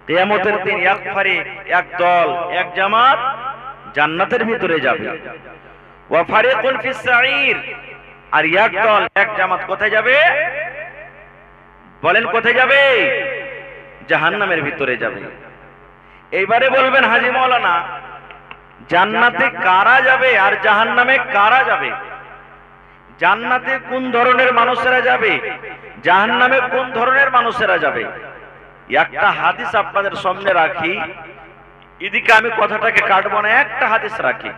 কিয়ামতের দিন এক ফারিক, এক দল, এক জামাত জান্নাতের ভিতরে যাবে। ওয়া ফারিকুন ফিস সাঈর, আর এক দল, এক জামাত কোথায় যাবে? বলেন কোথায় যাবে? জাহান্নামের ভিতরে যাবে। এইবারে বলবেন হাজী মাওলানা, জান্নাতে কারা যাবে আর জাহান্নামে কারা যাবে? জান্নাতে কোন ধরনের মানুষেরা যাবে, জাহান্নামে কোন ধরনের মানুষেরা যাবে? একটা হাদিস আপনাদের সামনে রাখি, এদিকে আমি কথাটাকে কাটবো না, একটা হাদিস রাখি।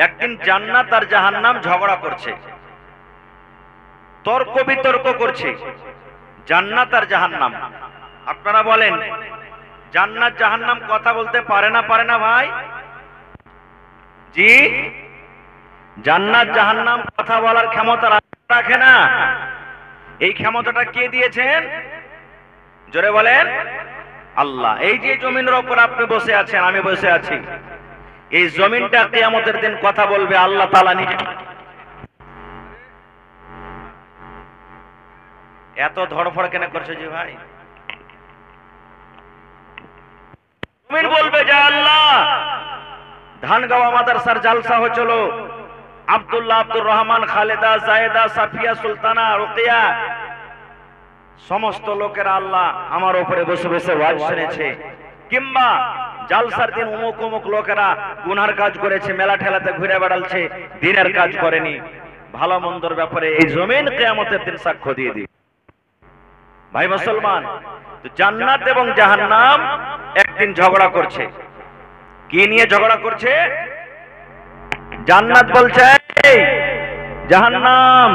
একদিন জান্নাত আর জাহান্নাম ঝগড়া করছে, তর্ক বিতর্ক করছে, জান্নাত আর জাহান্নাম। আপনারা বলেন, জান্নাত জাহান্নাম কথা বলতে পারে না পারে না ভাই? জি, জান্নাত জাহান্নাম কথা বলার ক্ষমতা রাখে না। এই ক্ষমতাটা কে দিয়েছেন? জোরে বলেন, আল্লাহ। এই যে জমিনের উপর আপনি বসে আছেন, আমি বসে আছি, এই জমিনটা কিয়ামতের দিন কথা বলবে আল্লাহ তাআলা নিজে। এত ধড়ফড় কেন করছে যে ভাই? জমিন বলবে যে আল্লাহ, ধানগাঁওয়া মাদ্রাসার জালসা হচ্ছিল, আব্দুল্লাহ, আব্দুর রহমান, খালেদা, জায়েদা, সাফিয়া, সুলতানা, রুকিয়া, সমস্ত লোকেরা আল্লাহ আমার উপরে বসে বসে ওয়াজ শুনেছে। কিংবা জালসার দিন অমুক অমুক লোকেরা গুনার কাজ করেছে, মেলা ঠেলাতে ঘুরে বেড়াচ্ছে, দিনের কাজ করেনি, ভালো মন্দর ব্যাপারে এই জমিন কিয়ামতের দিন সাক্ষ্য দিয়ে দিবে। ভাই মুসলমান, তো জান্নাত এবং জাহান্নাম একদিন ঝগড়া করছে। কি নিয়ে ঝগড়া করছে? জান্নাত বলছে, জাহান্নাম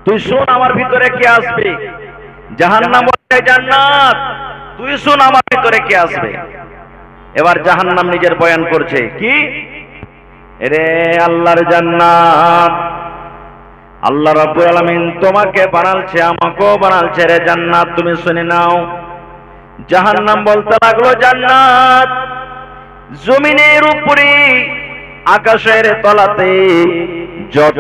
তুই শোন আমার ভিতরে কে আসবে। জাহান্নাম বলছে, জান্নাত তুই শোন আমার ভিতরে কে আসবে। এবার জাহান্নাম নিজের বয়ান করছে, কি রে আল্লাহর জান্নাত, আল্লাহ রাব্বুল আলামিন তোমাকে বানালছে, আমাকেও বানালছে রে জান্নাত, তুমি শুনে নাও। জাহান্নাম বলতে লাগলো, জান্নাত জমিনের উপরে আকাশের তলাতে যত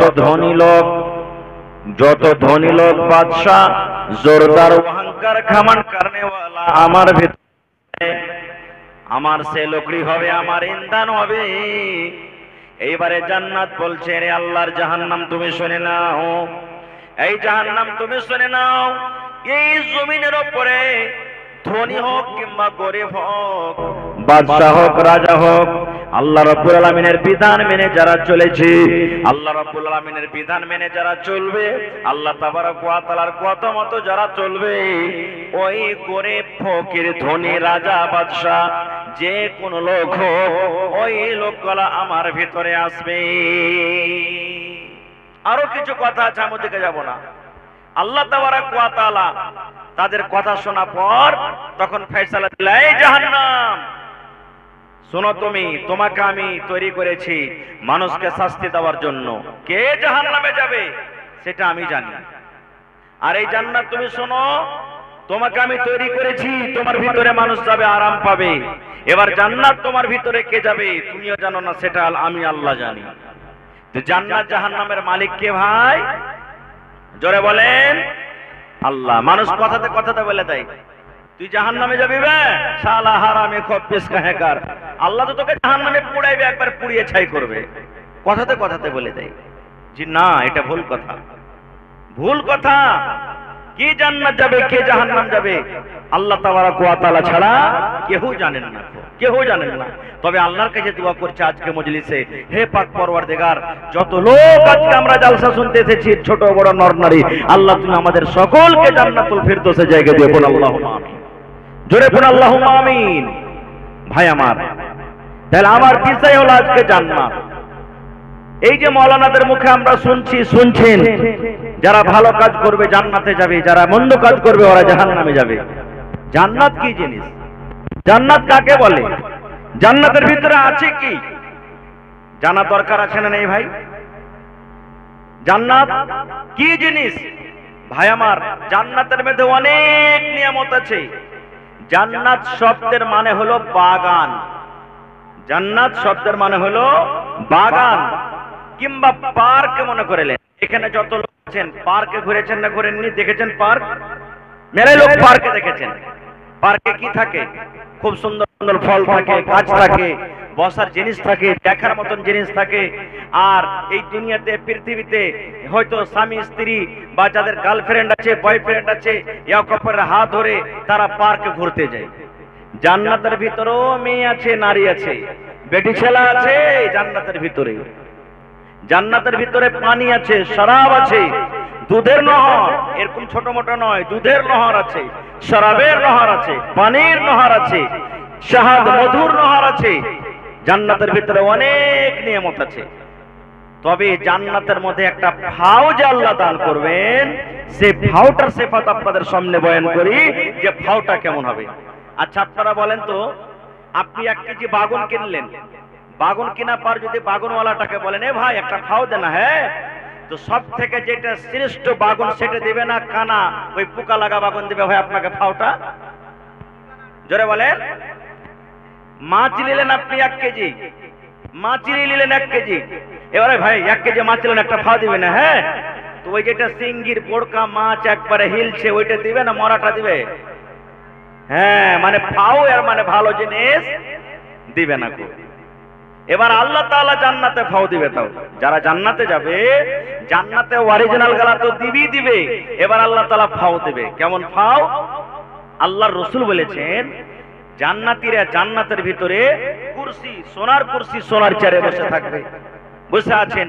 ধনী লোক বাদশা জোরদার অহংকার খামান কারণেওয়ালা আমার ভিতরে, আমার সে লোকই হবে, আমার ইন্ধন হবে। এইবারে জান্নাত বলছে, রে আল্লাহর জাহান্নাম তুমি শুনে নাও, এই জাহান্নাম তুমি শুনে নাও, এই জমিনের উপরে ধনী হোক কিংবা গরিব হোক, বাদশা হোক রাজা হোক, আল্লাহ রাব্বুল আলামিনের বিধান মেনে যারা চলেছে, আল্লাহ রাব্বুল আলামিনের বিধান মেনে যারা চলবে, আল্লাহ তাবারক ওয়া তাআলার কথা মতো যারা চলবে, ওই গরিব ফকির ধনী রাজা বাদশা যে কোন লোক হোক, ওই লোকগুলা আমার ভিতরে আসবে। আরো কিছু কথা আছে, আমি ওদিকে যাব না। আল্লাহ তাবারক ওয়া তাআলা তাদের কথা শোনা পর তখন ফয়সালা দিল, এই জাহান্নাম শোনো, তোমাকে আমি তৈরি করেছি মানুষকে শাস্তি দেওয়ার জন্য। কে জাহান্নামে যাবে সেটা আমি জানি। আর এই জান্নাত তুমি শোনো, তোমাকে আমি তৈরি করেছি, তোমার ভিতরে মানুষ যাবে, আরাম পাবে। এবার জান্নাত তোমার ভিতরে কে যাবে তুমিও জানো না, সেটা আমি আল্লাহ জানি। তো জান্নাত জাহান্নামের মালিক কে ভাই? জোরে বলেন, আল্লাহ। মানুষ কথাতে কথাতে বলে দেয়, তুই জাহান্নামে যাবি বে শালা হারামে খপ্পিস কাহেকার, আল্লাহ তো তোকে জাহান্নামে পুড়াইবে, একবার পুড়িয়ে ছাই করবে। কথাতে কথাতে বলে দেয়। জি না, এটা ভুল কথা, ভুল কথা। কে জান্নাত যাবে কে জাহান্নাম যাবে আল্লাহ তাবারক ওয়া তাআলা ছাড়া কেউ জানেন না, কেউ জানেন না। তবে আল্লাহর কাছে দোয়া করছে আজকে মজলিসে, হে পাক পরওয়ারদিগার, যত লোক আজকে আমরা জালসা শুনতে এসেছি, ছোট বড় নর নারী, আল্লাহ তুমি আমাদের সকলকে জান্নাতুল ফিরদৌসে জায়গা দিয়ে বল আল্লাহুম্মা আমিন। জোরে বল আল্লাহুম্মা আমিন। ভাই আমার, তাহলে আমার বিষয় হলো আজকে জান্নাত। এই যে মাওলানাদের মুখে আমরা শুনছেন, যারা ভালো কাজ করবে জান্নাতে যাবে, যারা মন্দ কাজ করবে ওরা জাহান্নামে যাবে। জান্নাত কি জিনিস? জান্নাত কাকে বলে? জান্নাতের ভিতরে আছে কি জানা দরকার আছে না নেই ভাই? জান্নাত কি জিনিস? ভাই আমার, জান্নাতের মধ্যে অনেক নিয়ামত আছে। জান্নাত শব্দের মানে হলো বাগান। জান্নাত শব্দের মানে হলো বাগান কিংবা পার্ক মনে করেলেন। এখানে যত লোক আছেন পার্কে ঘুরেছেন না ঘুরেননি? দেখেছেন পার্ক? মেরে লোক পার্কে দেখেছেন। পার্কে কি থাকে? খুব সুন্দর সুন্দর ফল থাকে, গাছ থাকে, বসার জিনিস থাকে, দেখার মতন জিনিস থাকে। আর এই দুনিয়াতে পৃথিবীতে হয়তো স্বামী স্ত্রী বা যাদের গার্লফ্রেন্ড আছে, বয়ফ্রেন্ড আছে, এক অপরের হাত ধরে তারা পার্কে ঘুরতে যায়। জান্নাতের ভিতরেও মেয়ে আছে, নারী আছে, বেটি ছেলে আছে জান্নাতের ভিতরে। জান্নাতের ভিতরে পানি আছে, শরাব আছে, দুধের নহর, এরকম ছোট মোটো নয়, দুধের নহর আছে, শরাবের নহর আছে, পানির নহর আছে, শাহাদ মধুর নহর আছে। জান্নাতের ভিতরে অনেক নিয়ামত আছে। তবে জান্নাতের মধ্যে একটা ভাও যে আল্লাহ দান করবেন, সেই ভাওটার সিফাত আপনাদের সামনে বয়ান করি যে ভাওটা কেমন হবে। আচ্ছা আপনারা বলেন তো, আপনি 1 কেজি বাগুন কিনলেন, বাগুন কেনার পর যদি বাগুনওয়ালাটাকে বলেন, এ ভাই একটা ভাও দে না, হ্যাঁ, তো সব থেকে যেটা শ্রেষ্ঠ বাগুন সেটা দিবে না কানা ওই পোকা লাগা বাগুন দিবে ভাই আপনাকে ভাওটা? জোরে বলেন। মাছ নিলেন আপনি 1 কেজি, মাছ নিলেন 1 কেজি, এবারে ভাই 1 কেজি মাছ নিলেন, একটা ভাও দিবে না, হ্যাঁ, তো ওই যেটা সিঙ্গির বড়কা মাছ একবারে হিলছে ওইটা দিবে না মরাটা দিবে? হ্যাঁ, মানে ভাও এর মানে ভালো জিনিস দিবে না। এবার আল্লাহ তাআলা জান্নাতে ফাও দিবে। তাও যারা জান্নাতে যাবে, জান্নাতে অরিজিনাল গালা তো দিবেই দিবে, এবার আল্লাহ তাআলা ফাও দিবে। কেমন ফাও? আল্লাহর রাসূল বলেছেন, জান্নাতীরা জান্নাতের ভিতরে কুরসি, সোনার কুরসি, সোনার চেয়ারে বসে থাকবে, বসে আছেন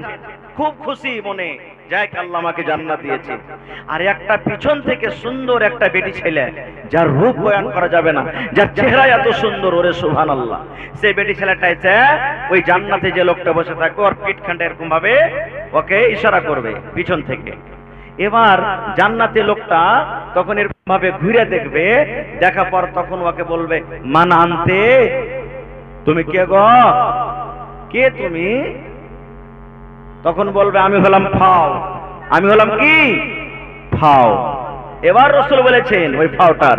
খুব খুশি মনে, যাক আল্লাহ আমাকে জান্নাত দিয়েছে। আর একটা পিছন থেকে সুন্দর একটা বেটি ছেলে, যার রূপ বয়ান করা যাবে না, যার চেহারা এত সুন্দর, ওরে সুবহানাল্লাহ, সেই বেটি ছেলেটা এসে ওই জান্নাতে যে লোকটা বসে থাকবে ওর পিঠখানটা এরকম ভাবে ওকে ইশারা করবে পিছন থেকে। এবার জান্নাতে লোকটা তখন এরকম ভাবে ঘুরে দেখবে, দেখা পর তখন ওকে বলবে, মান আনতে, তুমি কে গো, কে তুমি? তখন বলবে, আমি হলাম ফাও। আমি হলাম কি? ফাও। এবার রাসূল বলেছেন ওই ফাওটার,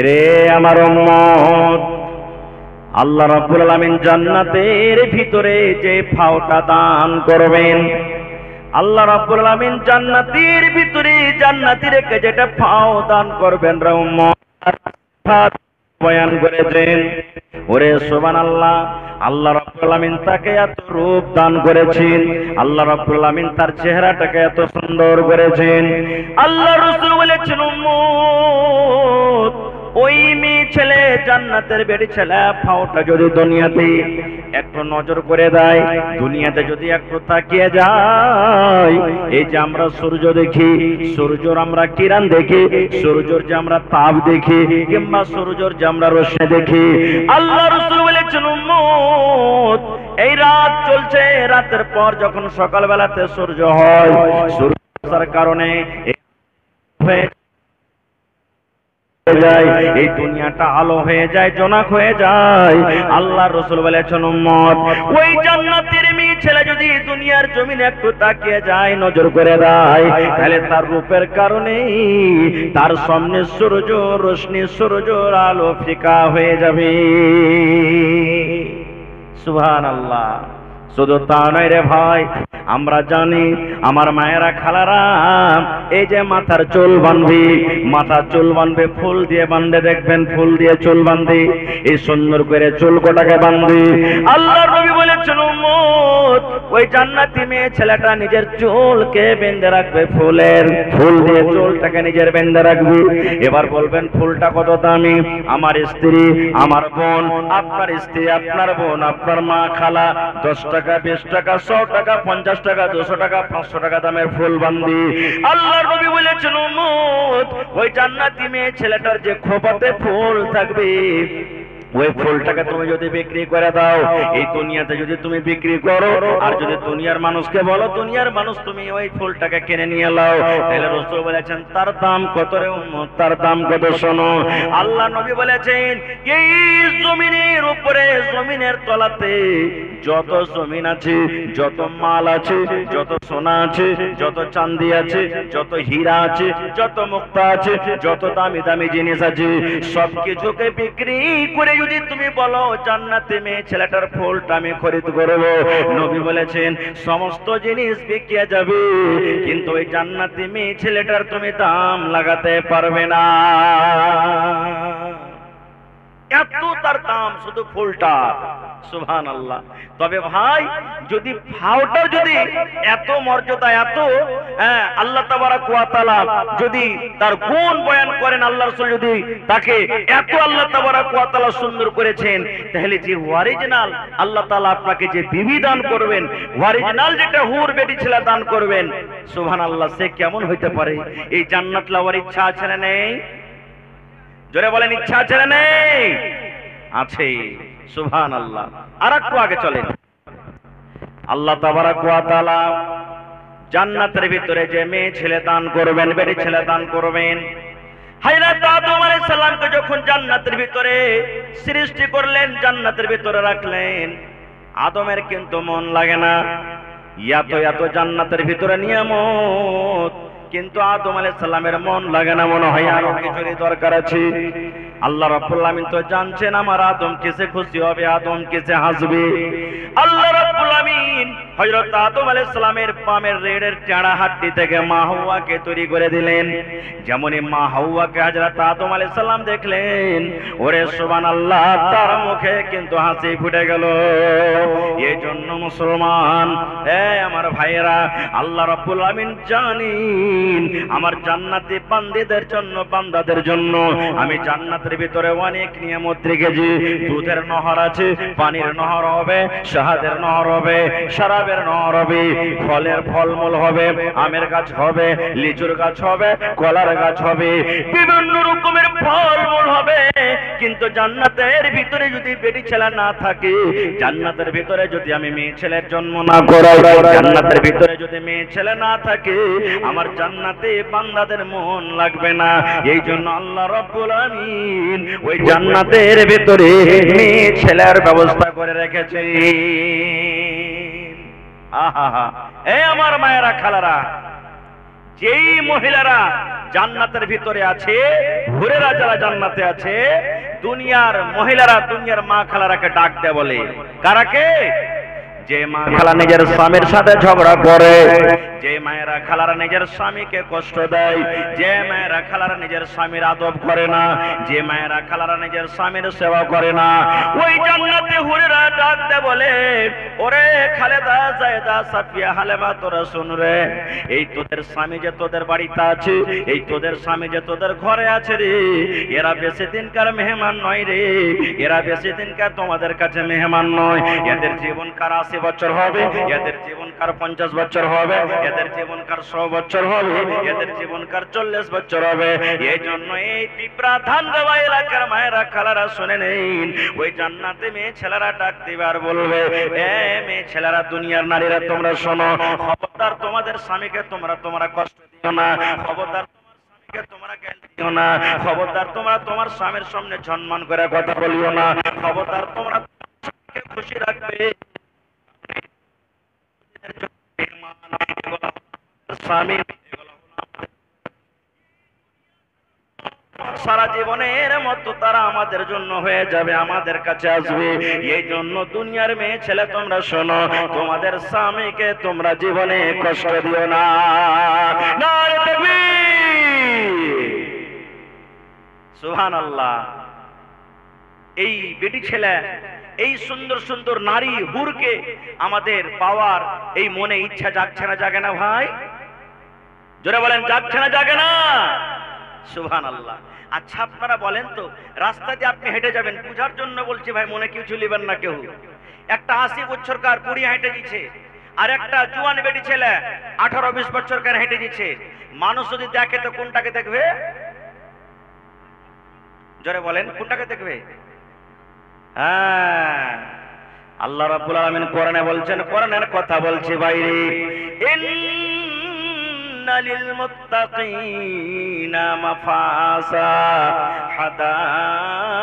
রে আমার উম্মত, আল্লাহ রাব্বুল আলামিন জান্নাতের ভিতরে যে ফাওটা দান করবেন, আল্লাহ রাব্বুল আলামিন জান্নাতের ভিতরে জান্নাতীদেরকে যেটা ফাও দান করবেন রে উম্মত, বয়ান করেছেন। ওরে সুবহানাল্লাহ, আল্লাহ রাব্বুল আলামিন তাকে এত রূপ দান করেছেন, আল্লাহ রাব্বুল আলামিন তার চেহারাটাকে এত সুন্দর করেছেন। আল্লাহ রাসূল বলেছেন, উম্মত, ওই মেয়ে ছেলে জান্নাতের বেটি ছেলে ফাওটা যদি দুনিয়াতে একটু নজর করে দেয়, দুনিয়াতে যদি একটু তাকিয়ে যায়, এই যে আমরা সূর্য দেখি, সূর্যর আমরা কিরণ দেখি, সূর্যর যে আমরা তাপ দেখি, কিংবা সূর্যর যে আমরা রশ্মি দেখি, আল্লাহ রাসূল বলেছেন, উম্মত, এই রাত চলছে, রাতের পর যখন সকালবেলাতে সূর্য হয়, সূর্যের কারণে এই দুনিয়াটা আলো হয়ে যায়, জোনাক হয়ে যায়। আল্লাহর রাসূল বলেছেন, উম্মত, ওই জান্নাতের মেয়ে ছেলে যদি দুনিয়ার জমিনে একটু তাকিয়ে যায়, নজর করে দেয়, তাহলে তার রূপের কারণে তার সামনে সূর্য রশ্মি, সূর্যের আলো ফিকা হয়ে যাবে। সুবহানাল্লাহ। শুধু তা নয় রে ভাই, আমরা জানি আমার মায়েরা খালারা এই যে মাথার চুল বাঁধবি, মাথার চুল বাঁধবে ফুল দিয়ে বাঁধে, দেখবেন ফুল দিয়ে চুল বাঁধে, এই সুন্দর করে চুল কোটাকে বাঁধবি। আল্লাহর নবী বলেছেন, উম্মত, ওই জান্নাতি মেয়ে ছেলেটা নিজের চুলকে বেঁধে রাখবে, ফুলের ফুল দিয়ে চুলটাকে নিজের বেঁধে রাখবি। এবার বলবেন, ফুলটা কত দামি? আমার স্ত্রী, আমার বোন, আপনার স্ত্রী, আপনার বোন, আপনার মা, খালা 10 টাকা, 20 টাকা, 100 টাকা, 50 টাকা, 200 টাকা, 500 টাকা দামের ফুল বাঁধি। আল্লাহর নবী বলেছেন, উম্মত, ওই জান্নাতি মেয়ে ছেলেটার যে খোপাতে ফুল থাকবে, ওই ফুলটাকে তুমি যদি বিক্রি করে দাও, এই দুনিয়াতে যদি তুমি বিক্রি করো, আর যদি দুনিয়ার মানুষকে বলো, দুনিয়ার মানুষ তুমি ওই ফুলটাকে কিনে নিয়ে নাও, তাহলে রাসূল বলেছেন, তার দাম কত রে উম্মত, তার দাম কত? শোনো, আল্লাহ নবী বলেছেন, এই জমিনের উপরে, জমিনের তলাতে যত জমিন আছে, যত মাল আছে, যত সোনা আছে, যত চাঁদি আছে, যত হীরা আছে, যত মুক্তা আছে, যত দামি দামি জিনিস আছে, সবকিছুকে বিক্রি করে যদি তুমি বলো জান্নাতে মেয়ে ছেলেটার ফুলটা আমি খরিদ করব, নবী বলেছেন সমস্ত জিনিস বিক্রি যাবে, কিন্তু ওই জান্নাতি মেয়ে ছেলেটার তুমি দাম লাগাতে পারবে না। দাম শুধু ফুলটা। সুবহানাল্লাহ। তবে ভাই যদি ফাওটার যদি এত মর্যাদা, এত আল্লাহ তাবারাক ওয়া তাআলা যদি তার গুণ বয়ান করেন, আল্লাহ রাসূল যদি তাকে এত আল্লাহ তাবারাক ওয়া তাআলা সুন্দর করেছেন, তাহলে যে অরিজিনাল আল্লাহ তাআলা আপনাকে যে বিবি দান করবেন, অরিজিনাল যেটা হুর বেটি ছেলে দান করবেন, সুবহানাল্লাহ, সে কেমন হইতে পারে? এই জান্নাত লাওয়ার ইচ্ছা আছে না নেই? জোরে বলেন, ইচ্ছা আছে না নেই? আছে। সুবহানাল্লাহ। আর একটু আগে চলেন। আল্লাহ তাবারাক ওয়া তাআলা জান্নাতের ভিতরে যে মেয়ে ছেলে দান করবেন, বেটি ছেলে দান করবেন, হযরত আদম আলাইহিস সালামকে যখন জান্নাতের ভিতরে সৃষ্টি করলেন, জান্নাতের ভিতরে রাখলেন, আদমের কিন্তু মন লাগে না। এত জান্নাতের ভিতরে নিয়ামত, কিন্তু আদম আলাইহিস সালামের মন লাগে না, মনে হয় আরো কিছুর দরকার আছে। আল্লাহ রাব্বুল আমিন তো জানছেন আমার আদম কিসে খুশি হবে, আদম কিসে হাসবে। আল্লাহ রাব্বুল আমিন হযরত আদম আলাইহিস সালামের পামের রেড়ের চাড়া হাড্ডি থেকে মা হাওয়াকে তৈরি করে দিলেন। যেমনই মা হাওয়াকে হযরত আদম আলাইহিস সালাম দেখলেন, ওরে সুবহানাল্লাহ, তার মুখে কিন্তু হাসি ফুটে গেল। এই জন্য মুসলমান, আমার ভাইয়েরা, আল্লাহ রাব্বুল আমিন জানেন আমার জান্নাতি বান্দীদের জন্য, বান্দাদের জন্য আমি জান্নাতের ভিতরে অনেক নিয়ামত রেখেছি। দুধের নহর আছে, পানির নহর হবে, শাহাদের নহর হবে, শরাবের নহর হবে, ফলের ফলমূল হবে, আমের গাছ হবে, লিচুর গাছ হবে, কলার গাছ হবে, বিভিন্ন রকমের ফলমূল হবে। কিন্তু জান্নাতের ভিতরে যদি বেটি ছেলে না থাকে, জান্নাতের ভিতরে যদি আমি মেয়ে ছেলের জন্ম না করাই, জান্নাতের ভিতরে যদি মেয়ে ছেলে না থাকে, আমার জান্নাতে বান্দাদের মন লাগবে না। এই জন্য আল্লাহ রাব্বুল আমিন ওই জান্নাতের ভিতরে মেয়ে ছেলের ব্যবস্থা করে রেখেছে। আহা, আমার মায়েরা, খালারা, যেই মহিলারা জান্নাতের ভিতরে আছে, হুরেরা যারা জান্নাতে আছে, দুনিয়ার মহিলারা, দুনিয়ার মা খালারাকে ডাক দেয়, বলে কারাকে? যে মা খালা নিজের স্বামীর সাথে ঝগড়া করে, যে মায়েরা খালারা নিজের স্বামীকে কষ্ট দেয়, যে মায়েরা খালারা নিজের স্বামীর আদব করে না, যে মায়েরা খালারা নিজের স্বামীর সেবা করে না, ওই জান্নাতে হুরেরা ডাক দেয়, বলে ওরে খালেদা, জায়েদা, সাফিয়া, হালেমা, তোরা শুন রে, এই তোদের স্বামী যে তোদের বাড়িতে আছে, এই তোদের স্বামী যে তোদের ঘরে আছে রে, এরা বেশি দিনকার মেহমান নয় রে, এরা বেশি দিনকার তোমাদের কাছে মেহমান নয়। এদের জীবনকার 80 বছর হবে, এদের জীবনকার 50 বছর হবে, এদের জীবনকার 100 বছর হবে, এদের জীবনকার 40 বছর হবে। এই জন্য এই পিপরা ধান দেওয়া এলাকার মায়েরা খালারা শুনে নেন, ওই জান্নাতে মেয়ে ছেলেরা ডাক দিবে আর বলবে, মেয়ে ছেলেরা, দুনিয়ার নারীরা, তোমরা শোনো, খবরদার তোমাদের স্বামীকে তোমরা কষ্ট দিও না, খবরদার তোমার স্বামীকে তোমরা গাল দিও না, খবরদার তোমরা তোমার স্বামীর সামনে সম্মান করে কথা বলিও না, খবরদার তোমরা খুশি রাখবে। সারা জীবনের মতো তারা আমাদের জন্য হয়ে যাবে, আমাদের কাছে আসবে। এই জন্য দুনিয়ার মেয়ে ছেলে, তোমরা শোনো, তোমাদের স্বামীকে তোমরা জীবনে কষ্ট দিও না। নারে তাকবীর, সুবহানাল্লাহ। এই বেটি ছেলে, এই সুন্দর সুন্দর নারী হুরকে আমাদের পাওয়ার এই মনে ইচ্ছা জাগছে না, জাগে না ভাই? জোরে বলেন, জাগছে না, জাগে না? সুবহানাল্লাহ। আচ্ছা আপনারা বলেন তো, রাস্তা দিয়ে আপনি হেঁটে যাবেন, বুঝার জন্য বলছি ভাই, মনে কিছু লিবেন না কেউ। একটা 80 বছরকার বুড়ি হেঁটে দিচ্ছে, আর একটা জুয়ান বেটি ছেলে 18-20 বছরকার হেঁটে দিচ্ছে। মানুষ যদি দেখে তো কোনটাকে দেখবে? জোরে বলেন, কোনটাকে দেখবে? আল্লাহ রাব্বুল আলামিন কোরআনে বলছেন, কোরআনের কথা বলছি বাইরে, ইন্না লিল মুত্তাকিনা মাফাসা হাদাইকা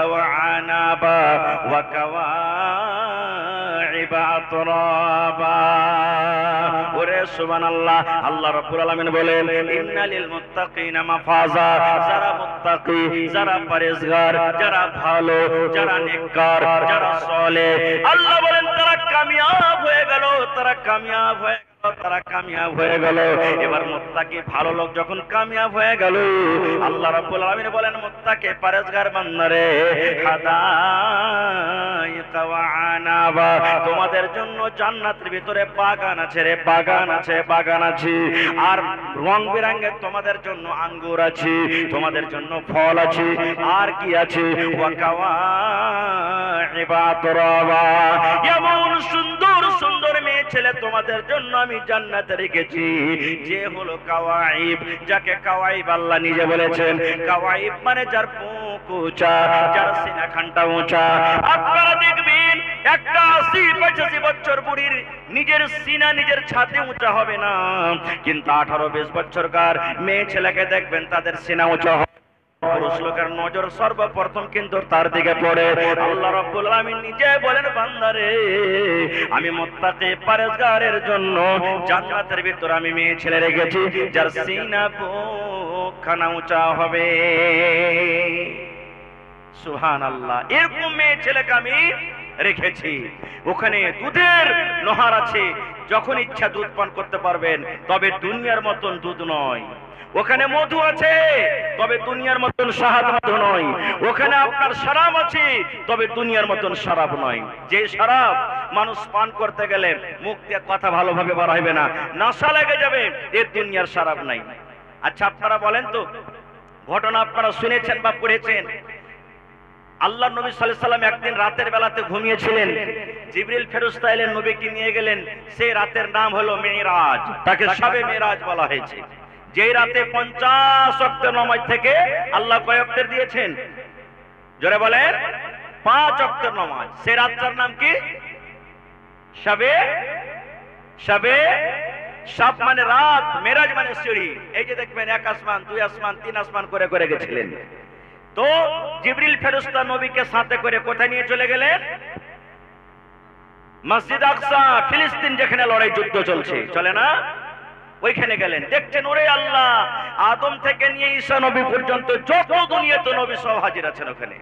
ওয়া আনাবা ওয়া কাওয়াইবা আতরাবা। ওরে সুবহানাল্লাহ, আল্লাহ রাব্বুল আলামিন বলেন, ইন্না লিল মুত্তাকিনা মাফাজা, যারা মুত্তাকি, যারা পরেজগার, যারা ভালো, যারা নেককার, যারা সালেহ, আল্লাহ বলেন তারা কামিয়াব হয়ে গেল, তারা কামিয়াব হয়ে গেল। তারা কামিয়াব হয়ে গেল। এবার মুত্তাকি ভালো লোক যখন কামিয়াব হয়ে গেল, আল্লাহ রাব্বুল আলামিন বলেন মুত্তাকি পরেজগার বান্দারে হাদাইকা ওয়া আনাবা, তোমাদের জন্য জান্নাতের ভিতরে বাগান আছে রে, বাগান আছে, বাগান আছে। আর রং বেরঙের তোমাদের জন্য আঙ্গুর আছে, তোমাদের জন্য ফল আছে। আর কি আছে? ওয়া কাওয়াইবা তুরাবা, এমন সুন্দর সুন্দর মেয়ে ছেলে তোমাদের জন্য আমি জান্নাতে রেখেছি, যে হলো কাওয়াইব, যাকে কাওয়াইব আল্লাহ নিজে বলেছেন। কাওয়াইব মানে যার বুক উঁচা, যার সিনা খানটা উঁচা। আপনারা দেখবেন একটা ৮০-৮৫ বছর বুড়ির নিজের সিনা নিজের ছাতি উঁচা হবে না, কিন্তু ১৮-২০ বছরকার মেয়ে ছেলেকে দেখবেন তাদের সিনা উঁচা হবে। পুরুষ লোকের নজর সর্বপ্রথম কিন্তু তার দিকে পড়ে। আল্লাহ রাব্বুল আলামিন নিজে বলেন বান্দারে আমি মুত্তাকি পরেজগারের জন্য জান্নাতের ভিতর আমি মেয়ে ছেলে রেখেছি, যার সিনা বুকখানা উঁচা হবে। সুবহানাল্লাহ, এরকম মেয়ে ছেলেকে আমি রেখেছি। ওখানে দুধের নহর আছে, যখন ইচ্ছা দুধ পান করতে পারবেন, তবে দুনিয়ার মতন দুধ নয়। ওখানে মধু আছে, তবে দুনিয়ার মতন শাহাদ মধু নয়। ওখানে আপনার শরাব আছে, তবে দুনিয়ার মতন শরাব নয়। যে শরাব মানুষ পান করতে গেলে মুখ দিয়ে কথা ভালোভাবে বার হবে না, নেশা লেগে যাবে, এর দুনিয়ার শরাব নাই। আচ্ছা আপনারা বলেন তো, ঘটনা আপনারা শুনেছেন বা পড়েছেন, আল্লাহ নবী সাল্লাল্লাহু আলাইহি সাল্লাম একদিন রাতের বেলাতে ঘুমিয়েছিলেন, জিবরিল ফেরেশতা এলেন, নবীকে নিয়ে গেলেন। সেই রাতের নাম হলো মেরাজ, তাকে শবে মেরাজ বলা হয়েছে। যে রাতে 50 ওয়াক্তের নামাজ থেকে আল্লাহ কয় ওয়াক্তের দিয়েছেন? জোরে বলেন, 5 ওয়াক্তের নামাজ। সেই রাতটার নাম কি? শবে। শবে শাব মানে রাত, মেরাজ মানে সিঁড়ি। এই যে দেখবেন 1 আসমান, 2 আসমান, 3 আসমান করে করে গেছিলেন। তো জিবরিল ফেরেশতা নবীকে সাথে করে কোথায় নিয়ে চলে গেলেন? মসজিদ আকসা, ফিলিস্তিন, যেখানে লড়াই যুদ্ধ চলছে, চলে না, ওইখানে গেলেন। দেখছেন ওরে আল্লাহ, আদম থেকে নিয়ে ঈসা নবী পর্যন্ত যত দুনিয়াতে নবী সব হাজির আছেন, ওখানে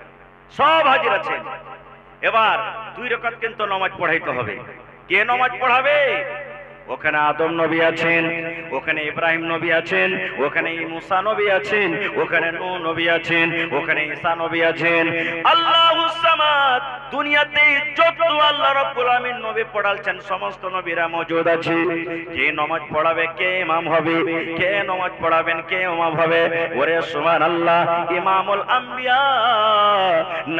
সব হাজির আছেন। এবার 2 রাকাত কিন্তু নামাজ পড়াইতে হবে। কে নামাজ পড়াবে? ওখানে আদম নবী আছেন, ওখানে ইব্রাহিম নবী আছেন, ওখানে মুসা নবী আছেন, ওখানে নূহ নবী আছেন, ওখানে ঈসা নবী আছেন। আল্লাহুস সামাদ, দুনিয়াতে যত আল্লাহ রাব্বুল আমিন নবী পড়ালছেন সমস্ত নবীরা মওজুদ আছে। কে নামাজ পড়াবে? কে ইমাম হবে? কে নামাজ পড়াবেন? কে ইমাম হবে? ওরে সুবহানাল্লাহ, ইমামুল আম্বিয়া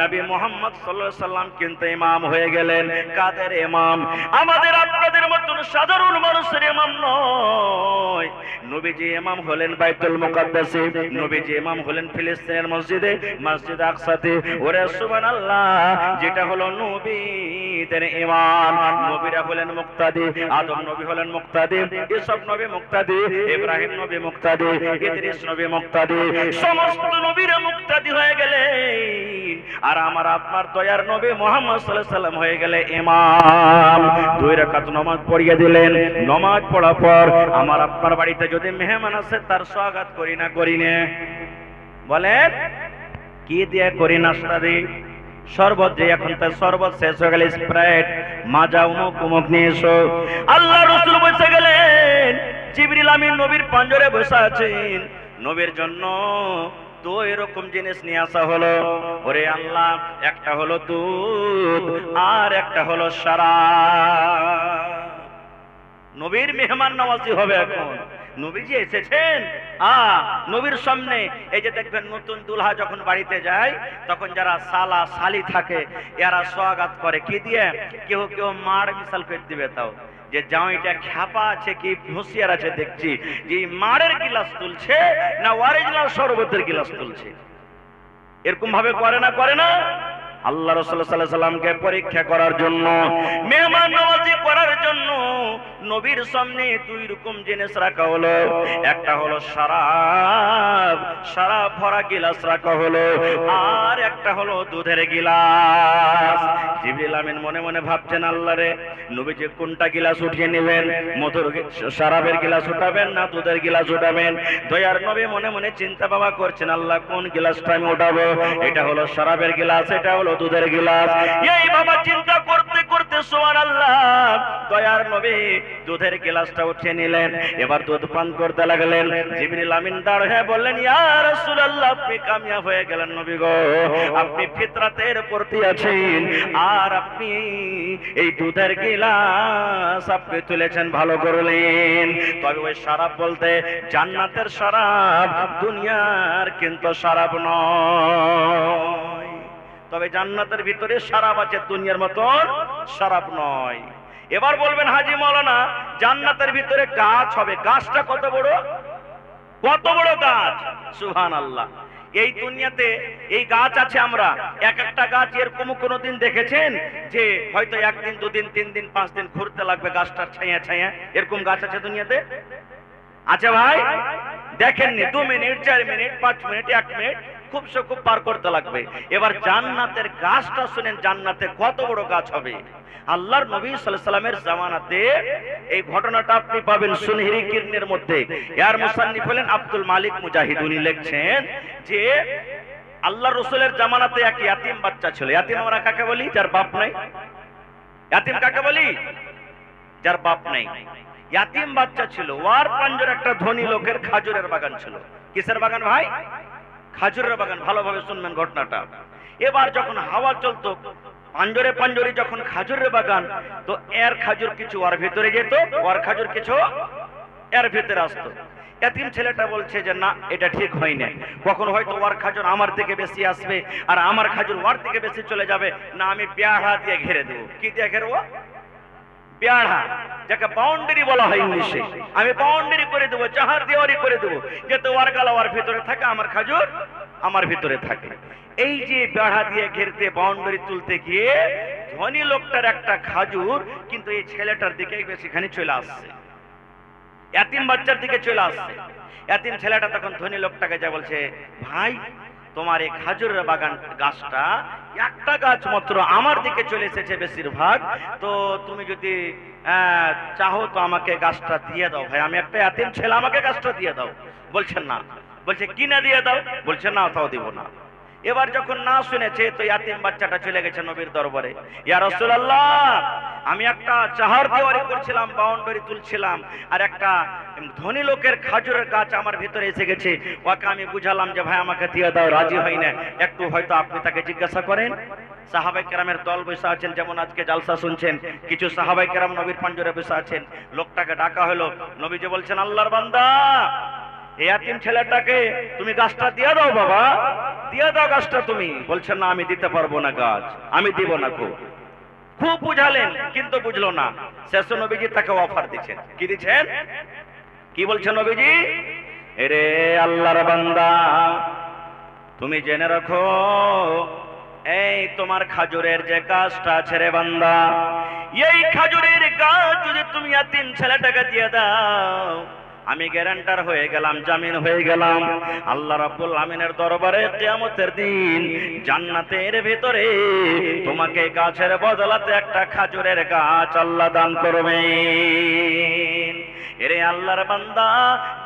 নবী মুহাম্মদ সাল্লাল্লাহু আলাইহি সাল্লাম কিন্তু ইমাম হয়ে গেলেন। কাদের ইমাম? আমাদের আপনাদের মতন সাধারণ মানুষের ইমাম নয়। নবীজি ইমাম হলেন বাইতুল মুকাদ্দাসে, নবীজি ইমাম হলেন ফিলিস্তিনের মসজিদে, মসজিদ আকসাতে। ওরে সুবহানাল্লাহ, যেটা হলো নবীদের ইমাম। নবীরা হলেন মুক্তাদি, আদম নবী হলেন মুক্তাদি, ঈসা নবী মুক্তাদি, ইব্রাহিম নবী মুক্তাদি, ইদ্রিস নবী মুক্তাদি, সমস্ত নবীরা মুক্তাদি হয়ে গেলেন। আর আমার আপনার দয়ার নবী মুহাম্মদ সাল্লাল্লাহু আলাইহি সাল্লাম হয়ে গেলে ইমাম। 2 রাকাত নামাজ পড়িয়ে দিলেন। নামাজ পড়ার পর আমার আপনার বাড়িতে যদি মেহমান আসে, তার স্বাগত করি না করি না? বলেন, কি দিয়ে করি? নাস্তা দিই, শরবত যে, এখন তার শরবত শেষ হয়ে গেলে স্প্রাইট, মাজা, উমুক উমুক নিয়ে এসো। আল্লাহ রাসূল বসে গেলেন, জিবরিল আমিন নবীর পাঞ্জরে বসে আছেন। নবীর জন্য 2 এরকম জিনিস নিয়ে আসা হলো। ওরে আল্লাহ, একটা হলো দুধ আর একটা হলো শরাব। নবীর মেহমান নওয়াজি হবে এখন। নবীজি এসেছেন, নবীর সামনে এই যে দেখবেন নতুন দুলহা যখন বাড়িতে যায়, তখন যারা সালা সালি থাকে এরা স্বাগত করে কি দিয়ে? কেউ কেউ মার মিশাল করে দিবে, তাও যে জামাইটা খ্যাপা আছে কি হুঁশিয়ার আছে, দেখছি যে মারের গিলাস তুলছে না অরিজিনাল শরবতের গিলাস তুলছে। এরকম ভাবে করে না? করে না? আল্লাহ রাসূল সাল্লাল্লাহু আলাইহি সাল্লামকে পরীক্ষা করার জন্য, মেহমান নওয়াজি করার জন্য নবীর সামনে 2 রকম জিনিস রাখা হলো। একটা হলো শরাব, শরাব ভরা গিলাস রাখা হলো, আর একটা হলো দুধের গিলাস। জিবরিল আমিন মনে মনে ভাবছেন, আল্লাহ রে, নবীজি কোনটা গিলাস উঠিয়ে নেবেন? মধুর শরাবের গিলাস উঠাবেন না দুধের গিলাস উঠাবেন? দয়ার নবী মনে মনে চিন্তা ভাবনা করছেন, আল্লাহ কোন গিলাসটা আমি উঠাবো? এটা হলো শরাবের গিলাস, এটা হলো দুধের গিলাস। এই বাবা চিন্তা করতে করতে সুবহানাল্লাহ। দয়ার নবী দুধের গ্লাসটা উঠিয়ে নিলেন, এবার দুধ পান করতে লাগলেন। জিবরিল আমিন দাঁড় হয়ে বললেন, ইয়া রাসূলুল্লাহ, আপনি কামিয়াব হয়ে গেলেন নবী গো, আপনি ফিতরাতের প্রতি আছেন, আর আপনি এই দুধের গিলাস আপনি তুলেছেন, ভালো করলেন। তবে ওই শরাব বলতে জান্নাতের শরাব, দুনিয়ার কিন্তু শরাব নয়। তবে জান্নাতের ভিতরে শরাব আছে, দুনিয়ার মতন শরাব নয়। এবার বলবেন, হাজী মাওলানা, জান্নাতের ভিতরে গাছ হবে, গাছটা কত বড়? কত বড় গাছ! সুবহানাল্লাহ। এই দুনিয়াতে এই গাছ আছে, আমরা এক একটা গাছ এরকম কোনোদিন দেখেছেন যে হয়তো একদিন, দুদিন, 3 দিন, 5 দিন ঘুরতে লাগবে গাছটার ছায়া ছায়া? এরকম গাছ আছে দুনিয়াতে? আছে ভাই? দেখেননি? 2 মিনিট, 4 মিনিট, 5 মিনিট, 1 মিনিট খুব সে খুব পার করতে লাগবে। এবার জান্নাতের গাছটা শুনেন, জান্নাতে কত বড় গাছ হবে। আল্লাহর নবী সাল্লাল্লাহু আলাইহি ওয়াসাল্লামের জামানাতে এই ঘটনাটা আপনি পাবেন সুনহরি কিরনের মধ্যে। ইয়ার মুসান্নিফ হলেন আব্দুল মালিক মুজাহিদ। উনি লিখছেন যে আল্লাহর রাসূলের জামানাতে এক ইয়াতিম বাচ্চা ছিল। ইয়াতিম আমরা কাকে বলি? যার বাপ নাই। ইয়াতিম কাকে বলি? যার বাপ নাই। ইয়াতিম বাচ্চা ছিল, ওর পাঞ্জরে একটা ধনী লোকের খাজুরের বাগান ছিল। কিসের বাগান ভাই? খাজুরের বাগান। ভালোভাবে শুনবেন ঘটনাটা। এবার যখন হাওয়া চলতো, পাঞ্জরে পাঞ্জরে যখন খাজুরের বাগান, তো এর খাজুর কিছু ওর ভিতরে যেত, ওর খাজুর কিছু এর ভিতরে আসতো। ইয়াতিম ছেলেটা বলছে যে না, এটা ঠিক হয় না, কখন হয়তো ওর খাজুর আমার থেকে বেশি আসবে আর আমার খাজুর ওর থেকে বেশি চলে যাবে, না আমি পেয়াড়া দিয়ে ঘিরে দেবো। কি দিয়ে ঘেরবো? পেয়াড়া, যাকে বাউন্ডারি বলা হয় ইংলিশে। আমি বাউন্ডারি করে দেবো, চাহার দেওয়ারি করে দেবো, যাতে ওর গালা ওর ভিতরে থাকে, আমার খাজুর আমার ভিতরে থাকে। এই যে বেড়া দিয়ে ঘেরতে, বাউন্ডারি তুলতে গিয়ে ধনী লোকটার একটা খাজুর কিন্তু এই ছেলেটার দিকে সেখানে চলে আসছে, ইয়াতিম বাচ্চার দিকে চলে আসছে। ইয়াতিম ছেলেটা তখন ধনী লোকটাকে যা বলছে, ভাই তোমার এই খাজুরের বাগান গাছটা একটা গাছ মাত্র আমার দিকে চলে এসেছে বেশিরভাগ, তো তুমি যদি চাহো তো আমাকে গাছটা দিয়ে দাও ভাই, আমি একটা ইয়াতিম ছেলে, আমাকে গাছটা দিয়ে দাও। বলছেন না। বলছে কিনা দিয়ে দাও? বলছে না, তাও দিব না। এবার যখন না শুনেছে, তো ইয়াতিম বাচ্চাটা চলে গেছে নবীর দরবারে। ইয়া রাসূলুল্লাহ, আমি একটা চাহার দেওয়ারি করছিলাম, বাউন্ডারি তুলছিলাম, আর একটা ধনী লোকের খাজুরের গাছ আমার ভিতরে এসে গেছে, ওকে আমি বুঝালাম যে ভাই আমাকে দিয়ে দাও, রাজি হয় না, একটু হয়তো আপনি তাকে জিজ্ঞাসা করেন। সাহাবায়ে কেরামের দল বসে আছেন, যেমন আজকে জালসা শুনছেন, কিছু সাহাবায়ে কেরাম নবীর পাঞ্জরে বসে আছেন। লোকটাকে ডাকা হলো, নবীজি বলছেন, আল্লাহর বান্দা, এই ইয়াতিম ছেলেটাকে তুমি গাছটা দিয়ে দাও বাবা, দিয়ে দাও গাছটা তুমি। বলছেন না, আমি দিতে পারবো না গাছ, আমি দিব না। খুব বুঝালেন কিন্তু বুঝলো না। শেষে নবীজি তাকে অফার দিচ্ছেন। কি দিচ্ছেন? কি বলছেন নবীজি? এরে আল্লাহর বান্দা, তুমি জেনে রাখো, এই তোমার খাজুরের যে গাছটা আছে রে বান্দা, এই খাজুরের গাছ যদি তুমি ইয়াতিম ছেলেটাকে দিয়ে দাও, আমি গ্যারান্টার হয়ে গেলাম, জামিন হয়ে গেলাম, আল্লাহ রাব্বুল আমিনের দরবারে কিয়ামতের দিন জান্নাতের ভিতরে তোমাকে গাছের বদলাতে একটা খাজুরের গাছ আল্লাহ দান করবেন। এরে আল্লাহর বান্দা,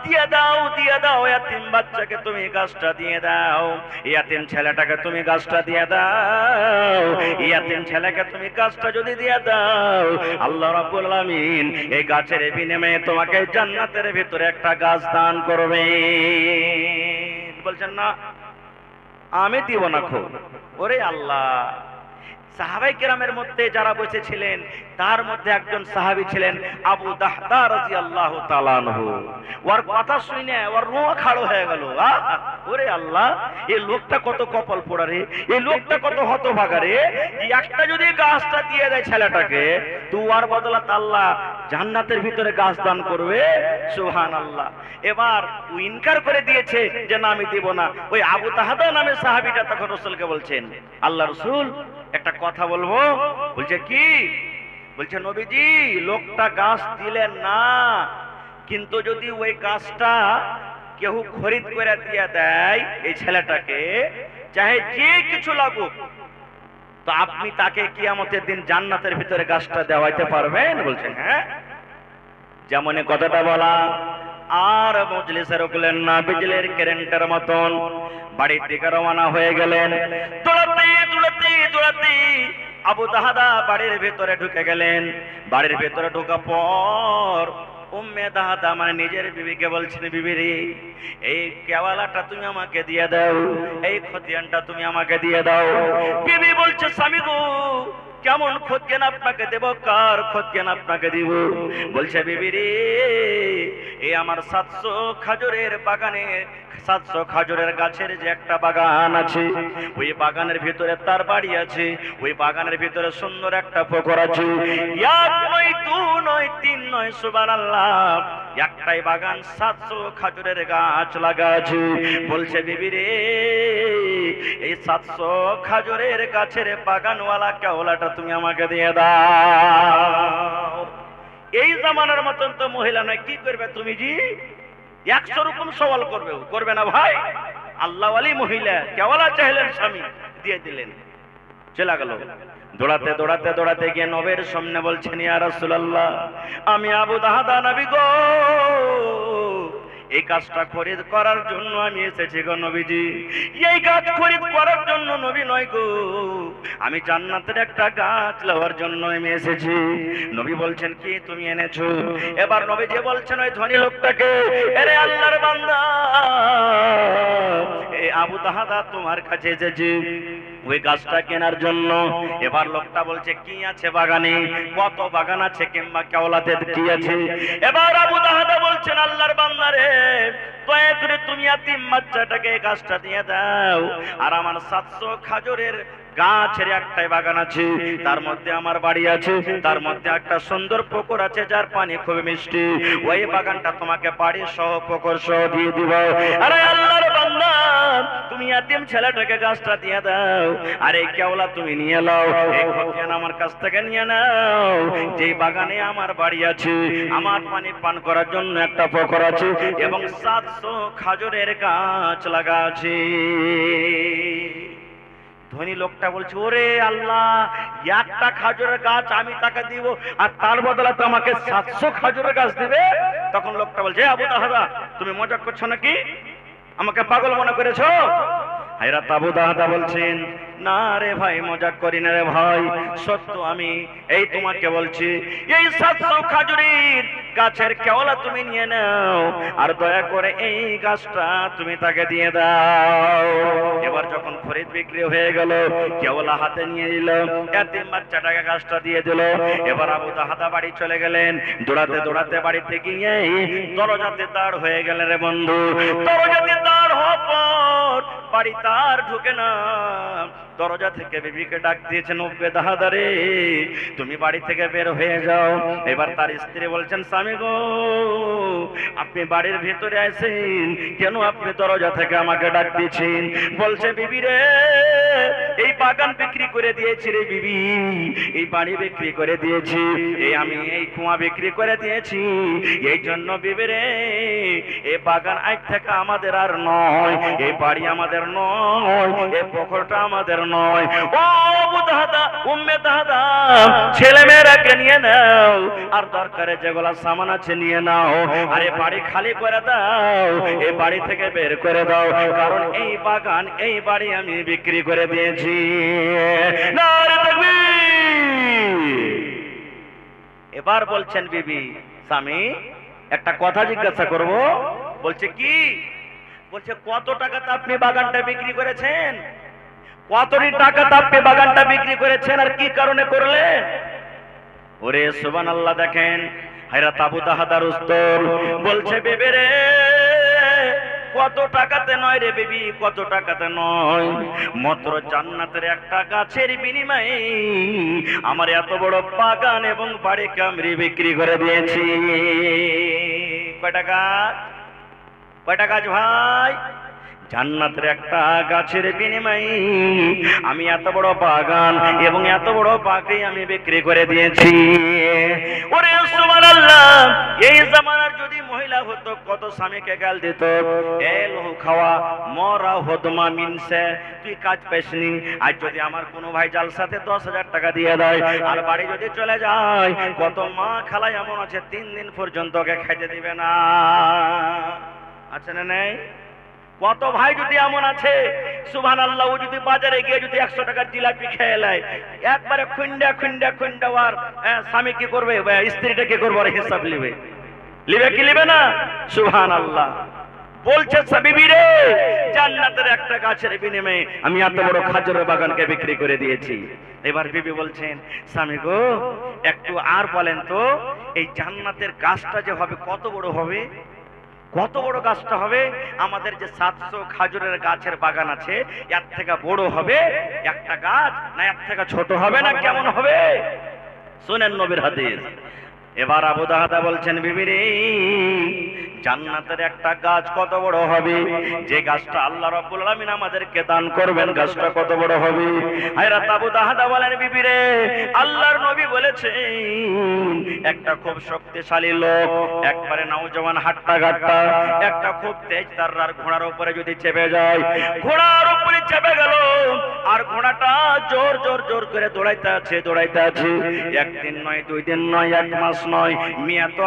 দিয়ে দাও, দিয়ে দাও, ইয়াতিম বাচ্চাকে তুমি গাছটা দিয়ে দাও, ইয়াতিম ছেলেটাকে তুমি গাছটা দিয়ে দাও। ইয়াতিম ছেলেকে তুমি গাছটা যদি দিয়ে দাও, আল্লাহ রাব্বুল আমিন এই গাছের বিনিময়ে তোমাকে জান্নাতের ভিতরে একটা গাছ দান করবে। বলছেন না, আমি দিব না। ওরে আল্লাহ! সাহাবায়ে কেরামের মধ্যে যারা বসেছিলেন, তার মধ্যে একজন সাহাবী ছিলেন আবু দাহদা রাদিয়াল্লাহু তাআলা আনহু। ওর কথা শুনে ওর রুহ খাড়া হয়ে গেল। ওরে আল্লাহ, এই লোকটা কত কপাল পোড়া রে, এই লোকটা কত হতভাগা রে, একটা যদি গাছটা দিয়ে দেয় ছেলেটাকে, তো ওর বদলাতে আল্লাহ জান্নাতের ভিতরে গাছ দান করবে। সুবহানাল্লাহ। এবার ও ইনকার করে দিয়েছে যে না, আমি দিব না। ওই আবু দাহদা নামে সাহাবীটা তখন রাসূলকে বলছেন, আল্লাহ রাসূল একটা কথা বলবো। বলছে কি? বলছে নবীজি, লোকটা গাছ দিলেন না, কিন্তু যদি ওই গাছটা কেউ খরিদ করে দিয়ে দেয় এই ছেলেটাকে, চাহে যে কিছু লাগুক, তো আপনি তাকে কিয়ামতের দিন জান্নাতের ভিতরে গাছটা দেওয়াইতে পারবেন? বলছে হ্যাঁ। যেমন কথাটা বলা, আর মজলিসে রুকলেন না, বিজলির কারেন্টের মতন বাড়ির দিকে রওনা হয়ে গেলেন। দৌড়াতে দৌড়াতে দৌড়াতে আবু দাহাদা বাড়ির ভেতরে ঢুকে গেলেন। বাড়ির ভেতরে ঢোকার পর উম্মে দাহাদা মানে নিজের বিবিকে বলছেন, বিবি রে, এই কেওয়ালাটা তুমি আমাকে দিয়ে দাও, এই খতিয়ানটা তুমি আমাকে দিয়ে দাও। বিবি বলছে, স্বামী গো, কেমন খতিয়ান আপনাকে দেব, কার খতিয়ান আপনাকে দিব? বলছে, বিবি রে, এই আমার 700 খাজুরের বাগানে, 700 খাজুরের গাছের যে একটা বাগান আছে, ওই বাগানের ভিতরে তার বাড়ি আছে, ওই বাগানের ভিতরে সুন্দর একটা পুকুর আছে। এক নয়, দু নয়, তিন নয়, সুবহানাল্লাহ, একটাই বাগান, 700 খাজুরের গাছ লাগা আছে। বলছে, বিবি রে, এই 700 খাজুরের গাছের বাগানওয়ালা কেওলাটা তুমি আমাকে দিয়ে দাও। এই জামানার মতন তো মহিলা নয়, কি করবে তুমি জি? 100 রকম সওয়াল করবে না ভাই। আল্লাহওয়ালি মহিলা, কেওয়ালা চাইলেন, স্বামী দিয়ে দিলেন। চলে গেল দৌড়াতে দৌড়াতে দৌড়াতে গিয়ে নবীর সামনে বলছেন, ইয়া রাসূলুল্লাহ, আমি আবু দাহাদা নবী গো, এই কাজটা খরিদ করার জন্য আমি এসেছি গো নবীজি। এই গাছ খরিদ করার জন্য নবী নয় গো, আমি জান্নাতের একটা গাছ লওয়ার জন্য আমি এসেছি। নবী বলছেন, কি তুমি এনেছো? এবার নবীজি বলছেন ওই ধনী লোকটাকে, আরে আল্লাহর বান্দা, এই আবু দাহাদা তোমার কাছে এসেছি ওই গাছটা কেনার জন্য। এবার লোকটা বলছে, কি আছে বাগানে, কত বাগান আছে, কিংবা কেওলাতে কি আছে? এবার আবু দাহাদা বলছেন, আল্লাহর বান্দা রে, দয়া করে তুমি ইয়াতীম বাচ্চাটাকে গাছটা দিয়ে দাও, আর আমার 700 খাজুরের গাছের একটাই বাগান আছে, তার মধ্যে আমার বাড়ি আছে, তার মধ্যে একটা সুন্দর পুকুর আছে যার পানি খুব মিষ্টি, ওই বাগানটা তোমাকে বাড়ি সহ পুকুর সহ দিয়ে দিব। আরে আল্লাহর বান্দা, তুমি ইয়াতীম ছেলেটাকে গাছটা দিয়ে দাও, আর এই কেওলা তুমি নিয়ে নাও, এই খতিয়ান আমার কাছ থেকে নিয়ে নাও। যে বাগানে আমার বাড়ি আছে, আমার পানি পান করার জন্য একটা পুকুর আছে, এবং 700 খাজুরের গাছ লাগা আছে। ধনী লোকটা বলছে, ওরে আল্লাহ, একটা খাজুরের গাছ আমি তাকে দিব, আর তার বদলে আমাকে 700 খাজুরের গাছ দিবে? তখন লোকটা বলছে, আবু দাহাদা, তুমি মজা করছো নাকি? আমাকে পাগল মনে করেছো? হায়রাত আবু দাহাদা বলছেন, না রে ভাই, মজা করি না রে ভাই, সত্য আমি এই তোমাকে বলছি, এই 700 খাজুরের গাছের কেওলা তুমি নিয়ে নাও, আর দয়া করে এই গাছটা তুমি তাকে দিয়ে দাও। এবার যখন খরিদ বিক্রি হয়ে গেল, কেওলা হাতে নিয়ে নিল, ইয়াতীম বাচ্চাটাকে গাছটা দিয়ে দিল। এবার আবু দাহাদা বাড়ি চলে গেলেন। দৌড়াতে দৌড়াতে বাড়িতে গিয়ে দরজাতে দাঁড় হয়ে গেলেন রে বন্ধু। দরজাতে দাঁড় হওয়ার পর বাড়ি তার ঢুকে না, দরজা থেকে বিবিকে ডাক দিয়েছেন, উম্মে দাহাদা রে, তুমি বাড়ি থেকে বের হয়ে যাও। এবার তার স্ত্রী বলছেন, স্বামী গো, আপনি বাড়ির ভিতরে আছেন কেন, আপনি দরজা থেকে আমাকে ডাক দিয়েছেন? বলছে, বিবি রে, এই বাগান বিক্রি করে দিয়েছি রে বিবি, এই বাড়ি বিক্রি করে দিয়েছি, এই আমি এই কুয়া বিক্রি করে দিয়েছি, এই জন্য বিবি রে, এই বাগান আজ থেকে আমাদের আর নয়, এই বাড়ি আমাদের নয়, এই পুকুরটা আমাদের নয়। ও আবু দাহাদা, উম্মে দাহাদা, ছেলে মেয়েরাকে নিয়ে নাও, আর দরকারে যেগুলা সামান আছে নিয়ে নাও, আর এই বাড়ি খালি করে দাও, এই বাড়ি থেকে বের করে দাও, কারণ এই বাগান, এই বাড়ি আমি বিক্রি করে দিয়েছি। নারে তাকবীর। এবার বলছেন বিবি, স্বামী একটা কথা জিজ্ঞাসা করব। বলছে, কি? বলছে, কত টাকাতে আপনি বাগানটা বিক্রি করেছেন? কতটি টাকাতে আপনি বাগানটা বিক্রি করেছেন, আর কি কারণে করলেন? ওরে সুবহানাল্লাহ, দেখেন হায়রাত আবু দাহাদার উত্তর। বলছে, বেবে রে, কত টাকাতে নয় রে বিবি, কত টাকাতে নয়, মাত্র জান্নাতের একটা গাছের বিনিময়ে আমার এত বড় বাগান এবং বাড়িকে আমি বিক্রি করে দিয়েছি। কয় টাকা? কয় টাকা ভাই? জান্নাতের একটা গাছের বিনিময়ে আমি এত বড় বাগান এবং এত বড় বাড়ি আমি বিক্রি করে দিয়েছি। ওরে সুবহানাল্লাহ, এই জামানার যদি মহিলা হতো, কত স্বামীকে গাল দিত, এ লহু খাওয়া মরা হদমা মিনসে, তুই কাজ পাইসনি। আজ যদি আমার কোনো ভাই জালসাতে 10,000 টাকা দিয়ে দেয়, আর বাড়ি যদি চলে যায়, কত মা খালা এমন আছে 3 দিন পর্যন্ত ওকে খাইতে দিবে না। আছে না নেই? কত ভাই যদি এমন আছে সুবহানাল্লাহ, ও যদি বাজারে গিয়ে যদি 100 টাকার জিলাপি খেয়ে নেয়, একবারে খুন্ডা খুন্ডা খুন্ডা, আর স্বামী কি করবে, স্ত্রীটা কি করবে, আর হিসাব লিবে কি লিবে না? সুবহানাল্লাহ। বলছে বিবি রে, জান্নাতের একটা গাছের বিনিময়ে আমি এত বড় খাজুরের বাগানকে বিক্রি করে দিয়েছি। এবার বিবি বলছেন, স্বামী গো একটু আর বলেন তো, এই জান্নাতের গাছটা যে হবে কত বড় হবে, কত বড় গাছটা হবে? আমাদের যে 700 খাজুরের গাছের বাগান আছে, এর থেকে বড় হবে একটা গাছ, না এর থেকে ছোট হবে, না কেমন হবে? শুনেন নবীর হাদিস। এবার আবু দাহদা বলছেন, বিবি রে, জান্নাতের একটা গাছ কত বড় হবে, যে গাছটা আল্লাহ রাব্বুল আলামিন আমাদেরকে দান করবেন, গাছটা কত বড় হবে? হযরত আবু দাহদা বলেন, বিবি রে, আল্লাহর নবী বলেছেন একটা খুব শক্তিশালী লোক, একবারে নওজওয়ান হাট্টা গাট্টা, একটা খুব তেজ তাররার ঘোড়ার উপরে যদি চেপে যায়, ঘোড়ার উপরে চেপে গেল, আর ঘোড়াটা জোর জোর জোর করে দৌড়াইতে আছে, দৌড়াইতে আছে, একদিন নয়, 2 দিন নয়, 1 মাস নয়, মিয়াত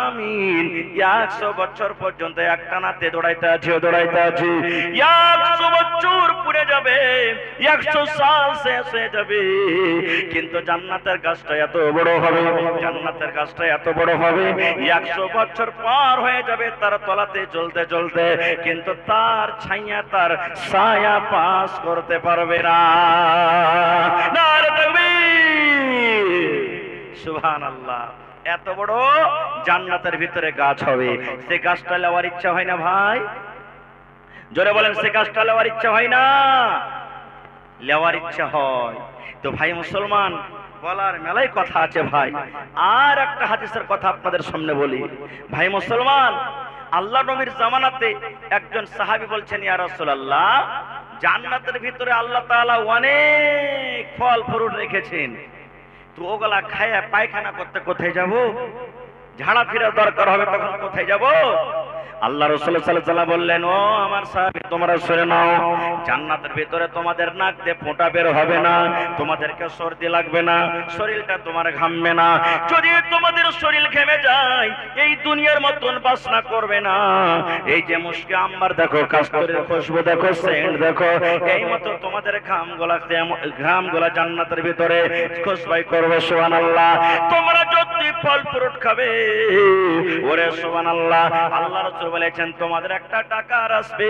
আমিন, 100 বছর পর্যন্ত একটানাতে দৌড়াইতে আছে, দৌড়াইতে আছে। 100 বছর পুরে যাবে, 100 সাল শেষ হয়ে যাবে, কিন্তু জান্নাতের গাছটা এত বড় হবে, জান্নাতের গাছটা এত বড় হবে, 100 বছর পার হয়ে যাবে তার তলাতে চলতে চলতে, কিন্তু তার ছায়া, তার ছায়া পাস করতে পারবে না। নারে তাকবীর, সুবহানাল্লাহ। এত বড় জান্নাতের ভিতরে গাছ হবে, সে গাছটা নেওয়ার ইচ্ছা হয় না ভাই? জোরে বলেন, সে গাছটা নেওয়ার ইচ্ছা হয় না? নেওয়ার ইচ্ছা হয়। তো ভাই মুসলমান, বলার মেলায় কথা আছে ভাই। আর একটা হাদিসের কথা আপনাদের সামনে বলি। ভাই মুসলমান, আল্লাহ নবীর জামানাতে একজন সাহাবী বলছেন, ইয়া রাসূলুল্লাহ, জান্নাতের ভিতরে আল্লাহ তাআলা অনেক ফল ফ্রুট রেখেছেন, তো ওগুলা খায়া পায়খানা করতে কোথায় যাব? ঝাড়া ফিরা দরকার হবে, তখন কোথায় যাব? আল্লাহ রাসূল সাল্লাল্লাহু আলাইহি ওয়াসাল্লাম বললেন, ও আমার সাহাবী, তোমরা শুনে নাও, জান্নাতের ভিতরে তোমাদের নাক দিয়ে ফোঁটা বের হবে না, তোমাদেরকে সর্দি লাগবে না, শরীরটা তোমার ঘামবে না। যদি তোমাদের শরীর ঘেমে যায়, এই দুনিয়ার মতন বাসনা করবে না। এই যে মুশকে আম্বার দেখো, কাস্তরের খুশবু দেখো, সেন্ট দেখো, এই মতো তোমাদের ঘামগুলা জান্নাতের ভিতরে খুশবাই করবে। সুবহানাল্লাহ। তোমরা যতই ফল ফ্রুট খাবে, ওরে সুবহানাল্লাহ, আল্লাহ রাসূল বলেছেন তোমাদের একটা টাকার আসবে,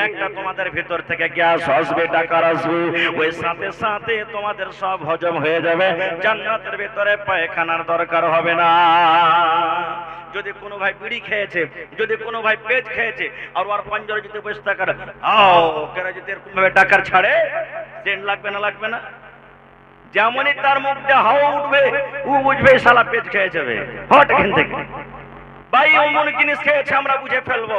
একটা তোমাদের ভিতর থেকে গ্যাস আসবে, টাকার আসবে, ওই সাথে সাথে তোমাদের সব হজম হয়ে যাবে, জান্নাতের ভিতরে পায়খানার দরকার হবে না। যদি কোনো ভাই বিড়ি খেয়েছে, যদি কোনো ভাই পেট খেয়েছে, আর ওর পাঞ্জরে যদি বসে থাকার কেরা যদি এরকম ভাবে টাকার ছাড়ে, সেন্ট লাগবে না? লাগবে না? যেমনই তার মুখ দিয়ে হাওয়া উঠবে, ও বুঝবে শালা পেট খেয়ে যাবে, হট এখান থেকে। ভাই এমন জিনিস খেয়েছে আমরা বুঝে ফেলবো,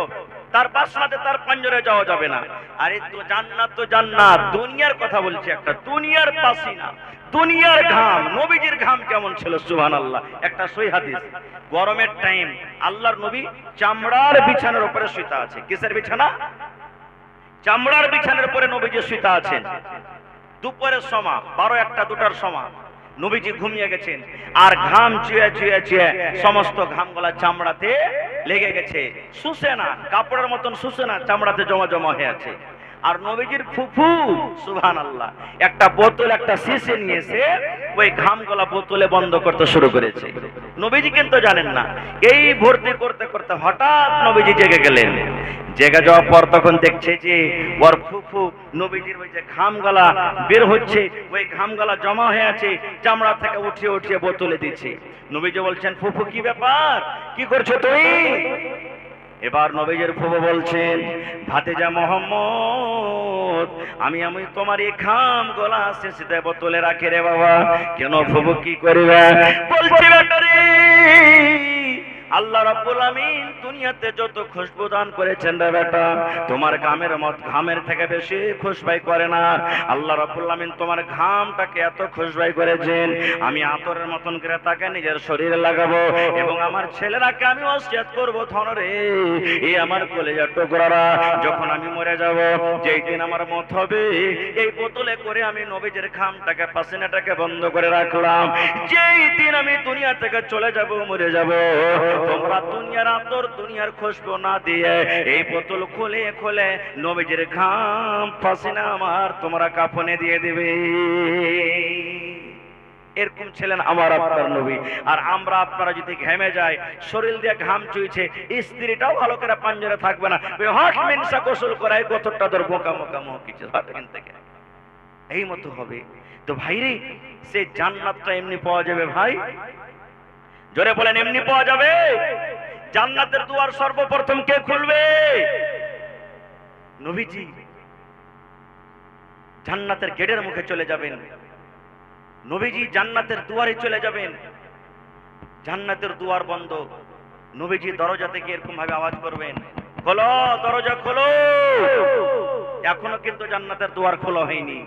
তার বাসনাতে তার পাঞ্জরে যাওয়া যাবে না। আরে তো জান্নাত, তো জান্নাত, দুনিয়ার কথা বলছি, একটা দুনিয়ার পাসিনা, দুনিয়ার ঘাম। নবীজির ঘাম কেমন ছিল? সুবহানাল্লাহ। একটা সহিহ হাদিস, গরমের টাইম আল্লাহর নবী চামড়ার বিছানার উপরে শুইতা আছে। কিসের বিছানা? চামড়ার বিছানার উপরে নবীজি শুইতা আছেন। দুপুরের সময় 12-1, 2টার সময় নবীজি ঘুমিয়ে গেছেন, আর ঘাম চুয়ে চুয়ে চুয়ে সমস্ত ঘামগুলা চামড়াতে লেগে গেছে, শুষে না, কাপড়ের মতন শুষে না, চামড়াতে জমা জমা হয়ে আছে। আর নবীজির ফুফু সুবহানাল্লাহ একটা বোতল, একটা শিশি নিয়েছে, ওই ঘামগুলা বোতলে বন্ধ করতে শুরু করেছে। নবীজি কিন্তু জানেন না। এই ভর্তি করতে করতে হঠাৎ নবীজি জেগে গেলেন। জেগে যাওয়ার পর তখন দেখছে যে ওর ফুফু নবীজির ওই যে ঘামগুলা বের হচ্ছে, ওই ঘামগুলা জমা হয়ে আছে, চামড়া থেকে উঠিয়ে উঠিয়ে বোতলে দিচ্ছে। নবীজি বলছেন, ফুফু কি ব্যাপার, কি করছো তুই? এবার নবীজির ফুফু বলছেন, ভাতিজা মুহাম্মদ, আমি তোমার এই ঘামগুলা শিশিতে বোতলে রাখি রে বাবা। কেন ফুফু, কি করবে? বলছি বেটারে, আল্লাহ রাব্বুল আমিন দুনিয়াতে যত খুশবু দান করেছেন রে বেটা, তোমার ঘামের থেকে বেশি খুশবাই করে না। আল্লাহ রাব্বুল আমিন তোমার ঘামটাকে এত খুশবাই করেছেন, আমি আতরের মতন করে তাকে নিজের শরীরে লাগাবো, এবং আমার ছেলেরাকে আমি ওসিয়ত করব, ধনরে এই আমার কলিজার টুকরারা, যখন আমি মরে যাব, যেই দিন আমার মত হবে, এই বোতলে করে আমি নবীজির ঘামটাকে, পাসিনাটাকে বন্ধ করে রাখলাম, যেই দিন আমি দুনিয়া থেকে চলে যাব, মরে যাব, তোমরা দুনিয়ার আতর দুনিয়ার খুশবু না দিয়ে এই বোতল খুলে খুলে নবীজির ঘাম পাসিনা আমার তোমরা কাফনে দিয়ে দিবে। এরকম ছিলেন আমার আপনার নবী। আর আমরা আপনারা যদি ঘেমে যায়, শরীর দিয়ে ঘাম চুইছে, স্ত্রীটাও ভালো করে পাঞ্জরে থাকবে না, হট মিনসা গোসল করায় কতটা দর বোকা মোকা মোহ কিছু থেকে এই মতো হবে। তো ভাইরে, সে জান্নাতটা এমনি পাওয়া যাবে ভাই? জোরে বলেন, এমনি পাওয়া যাবে? জান্নাতের দুয়ার সর্বপ্রথম কে খুলবে? নবীজি জান্নাতের গেটের মুখে চলে যাবেন, নবীজি জান্নাতের দুয়ারে চলে যাবেন, জান্নাতের দুয়ার বন্ধ, নবীজি দরজা থেকে এরকম ভাবে আওয়াজ করবেন, খোলো দরজা খোলো। এখনো কিন্তু জান্নাতের দুয়ার খোলা হয়নি,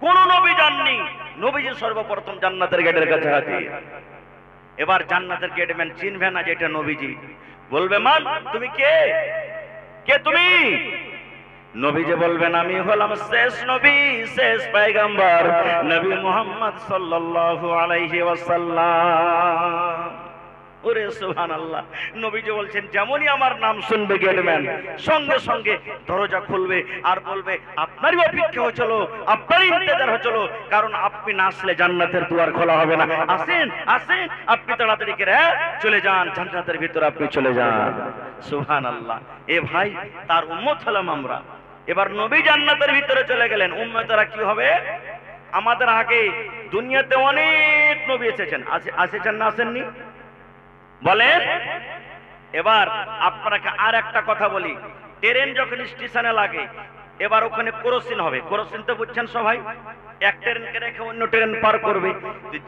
কোন নবী যাননি, নবীজি সর্বপ্রথম জান্নাতের গেটের কাছে হাজির। এবার জান্নাতের গেটম্যান চিনবে না যে এটা নবীজি, বলবে মান তুমি কে? কে তুমি? নবীজি বলবেন আমি হলাম শেষ নবী, শেষ পয়গম্বর নবী মুহাম্মদ সাল্লাল্লাহু আলাইহি ওয়াসাল্লাম। ওরে সুবহানাল্লাহ। নবীজি বলছেন যেমনই আমার নাম শুনবে গেটম্যান সঙ্গে সঙ্গে দরজা খুলবে আর বলবে আপনারই অপেক্ষা হচ্ছিল, আপনারই ইন্তজার হচ্ছিল, কারণ আপনি না আসলে জান্নাতের দুয়ার খোলা হবে না। আসেন আসেন, আপনি তাড়াতাড়ি করে চলে যান, জান্নাতের ভিতরে আপনি চলে যান। সুবহানাল্লাহ। এ ভাই, তার উম্মত হলাম আমরা। এবার নবী জান্নাতের ভিতরে চলে গেলেন, উম্মতেরা কি হবে? আমাদের আগে দুনিয়াতে অনেক নবী এসেছেন, আসেছেন না আসেননি বলেন? এবার আপনাকে আর একটা কথা বলি, ট্রেন যখন স্টেশনে লাগে, এবার ওখানে ক্রসিং হবে। ক্রসিং তো বুঝছেন সবাই, এক ট্রেনকে রেখে অন্য ট্রেন পার করবে।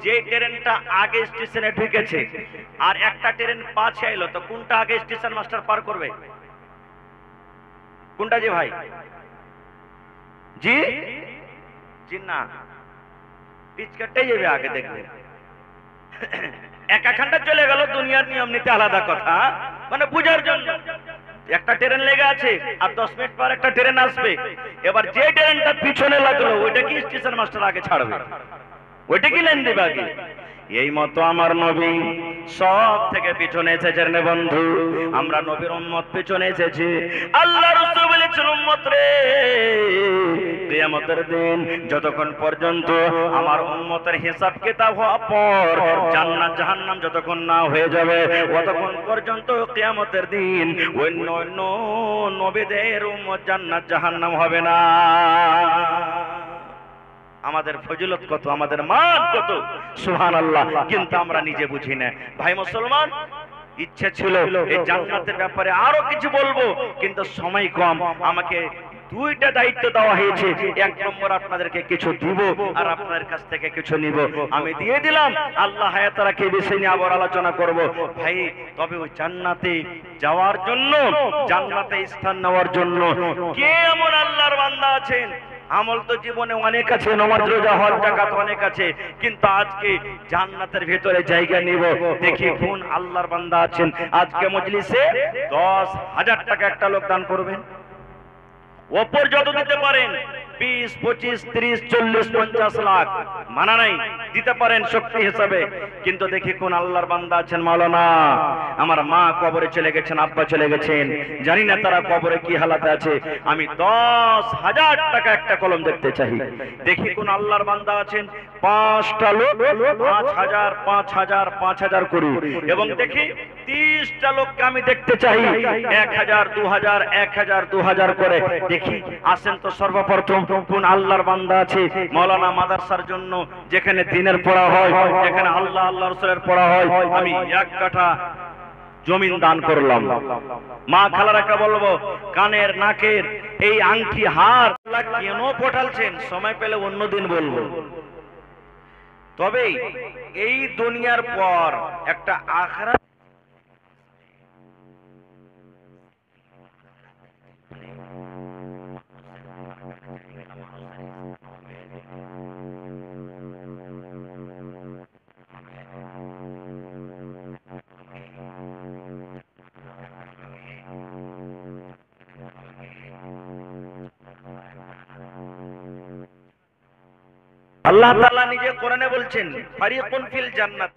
যে ট্রেনটা আগে স্টেশনে ঢুকেছে আর একটা ট্রেন পাশে এলো, তো কোনটা আগে স্টেশন মাস্টার পার করবে? কোনটা যে ভাই? জি জি না, পিচকাটাই যাবে আগে, দেখবেন একাখানটা চলে গেল, দুনিয়ার নিয়ম নীতি আলাদা কথা, মানে বুঝার জন্য। একটা ট্রেন লেগে আছে আর 10 মিনিট পর একটা ট্রেন আসবে, এবার যে ট্রেনটা পিছনে লাগলো ওইটা কি স্টেশন মাস্টার আগে ছাড়বে? ওইটা কি লাইন দেবে আগে? এই মতো আমার নবী সব থেকে পিছনে এসেছেন রে বন্ধু। আমরা নবীর উম্মত পিছনে এসেছি। আল্লাহ রাসূল বলেছেন, উম্মত রে, কিয়ামতের দিন যতক্ষণ পর্যন্ত আমার উম্মতের হিসাব কিতাব হওয়ার পর জান্নাত জাহান্নাম যতক্ষণ না হয়ে যাবে, ততক্ষণ পর্যন্ত কিয়ামতের দিন অন্য অন্য নবীদের উম্মত জান্নাত জাহান্নাম হবে না। আমাদের ফজিলত কত, আমাদের মান কত, সুবহানাল্লাহ। কিন্তু আমরা নিজে বুঝি না। ভাই মুসলমান, ইচ্ছে ছিল এই জান্নাতের ব্যাপারে আরো কিছু বলবো, কিন্তু সময় কম। আমাকে দুইটা দায়িত্ব দেওয়া হয়েছে, এক নম্বর আপনাদেরকে কিছু দিব আর আপনাদের কাছ থেকে কিছু নিব। আমি দিয়ে দিলাম, আল্লাহ হায়াত রাখে বিষয় নিয়ে আবার আলোচনা করব ভাই। তবে ওই জান্নাতে যাওয়ার জন্য, জান্নাতে স্থান নেওয়ার জন্য কে এমন আল্লাহর বান্দা আছেন? আমল তো জীবনে অনেক আছে, নামাজ রোজা হজ যাকাত অনেক আছে, কিন্তু আজকে জান্নাতের ভিতরে জায়গা নিব। দেখি কোন আল্লাহর বান্দা আছেন আজকে মজলিসে 10,000 টাকা একটা লোক দান করবেন। ওপর যত দিতে পারেন, 20, 25, 30, 40, 50 লাখ মানা নাই, দিতে পারেন শক্তি হিসাবে। কিন্তু দেখি কোন আল্লাহর বান্দা আছেন, মাওলানা আমার মা কবরে চলে গেছেন, আব্বা চলে গেছেন, জানি না তারা কবরে কি হালাতে আছে, আমি 10,000 টাকা একটা কলম দেখতে চাই। দেখি কোন আল্লাহর বান্দা আছেন, 5টা লোক 5,000 5,000 5,000 করি, এবং দেখি 30টা লোককে আমি দেখতে চাই 1,000 2,000 1,000 2,000 করে। দেখি আসেন তো সর্বপ্রথম কোন আল্লাহর বান্দা আছে মাওলানা মাদ্রাসার জন্য, যেখানে দ্বীনের পড়া হয়, যেখানে আল্লাহ আল্লাহ রাসূলের পড়া হয়, আমি 1 কাঠা জমিন দান করলাম। মা খালারাকে বলবো, কানের নাকের এই আংটি হার কেন পটালছেন, সময় পেলে অন্যদিন বলবো। তবে এই দুনিয়ার পর একটা আখিরাত আল্লাহ তাআলা নিজে কোরআনে বলছেন, ফারিকুন ফিল জান্নাত।